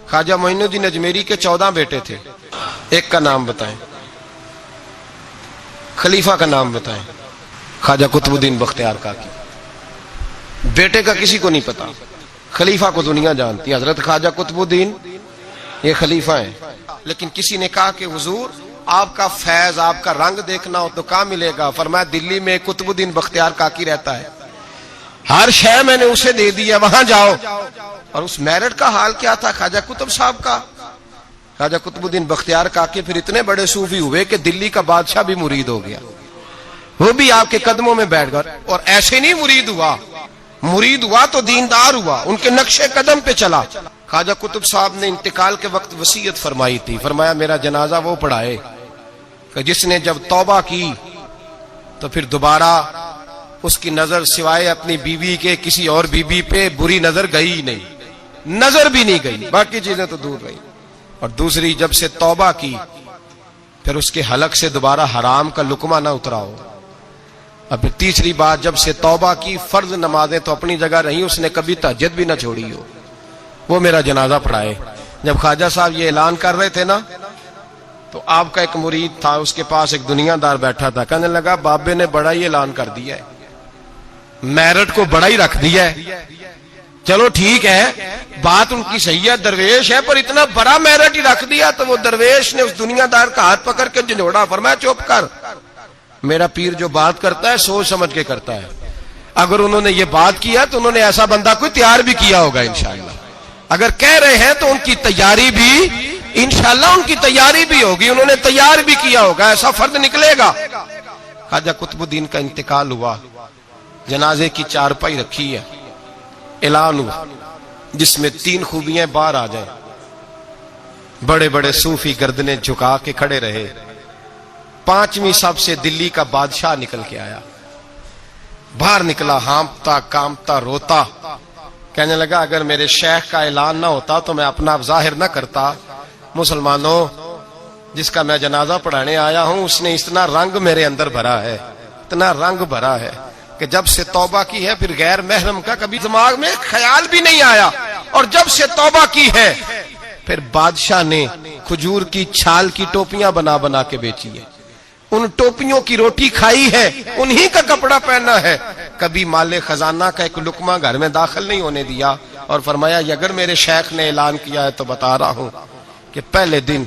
خواجہ معین الدین اجمیری کے 14 بیٹے تھے، ایک کا نام بتائیں، خلیفہ کا نام بتائیں۔ خواجہ قطب الدین بختیار کاکی، بیٹے کا کسی کو نہیں پتا، خلیفہ کو دنیا جانتی ہے، حضرت خواجہ قطب الدین یہ خلیفہ ہیں۔ لیکن کسی نے کہا کہ حضور آپ کا فیض، آپ کا رنگ دیکھنا ہو تو کہاں ملے گا؟ فرمایا دلی میں قطب الدین بختیار کاکی رہتا ہے، ہر شے میں نے اسے دے دی ہے، وہاں جاؤ۔ اور اس میرٹ کا حال کیا تھا خواجہ قطب صاحب کا؟ خواجہ قطب الدین بختیار کاکی پھر اتنے بڑے صوفی ہوئے کہ دلی کا بادشاہ بھی مرید ہو گیا، وہ بھی آپ کے قدموں میں بیٹھ گیا۔ اور ایسے نہیں مرید ہوا تو دیندار ہوا، ان کے نقش قدم پہ چلا۔ خواجہ قطب صاحب نے انتقال کے وقت وصیت فرمائی تھی، فرمایا میرا جنازہ وہ پڑھائے کہ جس نے جب توبہ کی تو پھر دوبارہ اس کی نظر سوائے اپنی بیوی کے کسی اور بیوی پہ بری نظر گئی نہیں، نظر بھی نہیں گئی، باقی چیزیں تو دور رہی۔ اور دوسری، جب سے توبہ کی پھر اس کے حلق سے دوبارہ حرام کا لقمہ نہ اترا ہو۔ اب تیسری بات، جب سے توبہ کی فرض نمازیں تو اپنی جگہ رہی، اس نے کبھی تہجد بھی نہ چھوڑی ہو، وہ میرا جنازہ پڑھائے۔ جب خواجہ صاحب یہ اعلان کر رہے تھے نا تو آپ کا ایک مرید تھا، اس کے پاس ایک دنیا دار بیٹھا تھا، کہنے لگا بابے نے بڑا ہی اعلان کر دیا ہے، میرٹ کو بڑا ہی رکھ دیا ہے۔ چلو ٹھیک ہے، بات ان کی صحیح ہے، درویش ہے، پر اتنا بڑا میرٹ ہی رکھ دیا۔ تو وہ درویش نے اس دنیا دار کا ہاتھ پکڑ کے جھنجھوڑا، فرمایا چپ کر، میرا پیر جو بات کرتا ہے سوچ سمجھ کے کرتا ہے، اگر انہوں نے یہ بات کیا تو انہوں نے ایسا بندہ کوئی تیار بھی کیا ہوگا انشاءاللہ، اگر کہہ رہے ہیں تو ان کی تیاری بھی انشاءاللہ ان کی تیاری بھی ہوگی، انہوں نے تیار بھی کیا ہوگا، ایسا فرد نکلے گا۔ خواجہ قطب الدین کا انتقال ہوا، جنازے کی چارپائی رکھی ہے، اعلان ہوا جس میں 3 خوبیاں باہر آ جائیں۔ بڑے بڑے صوفی گردنیں جھکا کے کھڑے رہے۔ 5ویں سب سے دلی کا بادشاہ نکل کے آیا، باہر نکلا، ہانپتا کامتا روتا، کہنے لگا اگر میرے شیخ کا اعلان نہ ہوتا تو میں اپنا ظاہر نہ کرتا۔ مسلمانوں، جس کا میں جنازہ پڑھانے آیا ہوں اس نے اتنا رنگ میرے اندر بھرا ہے، اتنا رنگ بھرا ہے کہ جب سے توبہ کی ہے پھر غیر محرم کا کبھی دماغ میں خیال بھی نہیں آیا، اور جب سے توبہ کی ہے پھر بادشاہ نے کھجور کی چھال کی ٹوپیاں بنا بنا کے بیچی ہے، ان ٹوپیوں کی روٹی کھائی ہے، انہی کا کپڑا پہنا ہے، کبھی مال خزانہ کا ایک لقمہ گھر میں داخل نہیں ہونے دیا۔ اور فرمایا اگر میرے شیخ نے اعلان کیا ہے تو بتا رہا ہوں کہ پہلے دن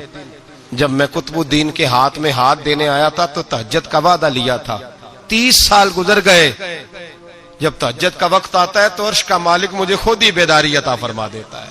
جب میں قطب الدین کے ہاتھ میں ہاتھ دینے آیا تھا تو تہجد کا وعدہ لیا تھا، 30 سال گزر گئے، جب تہجد کا وقت آتا ہے تو عرش کا مالک مجھے خود ہی بیداری عطا فرما دیتا ہے۔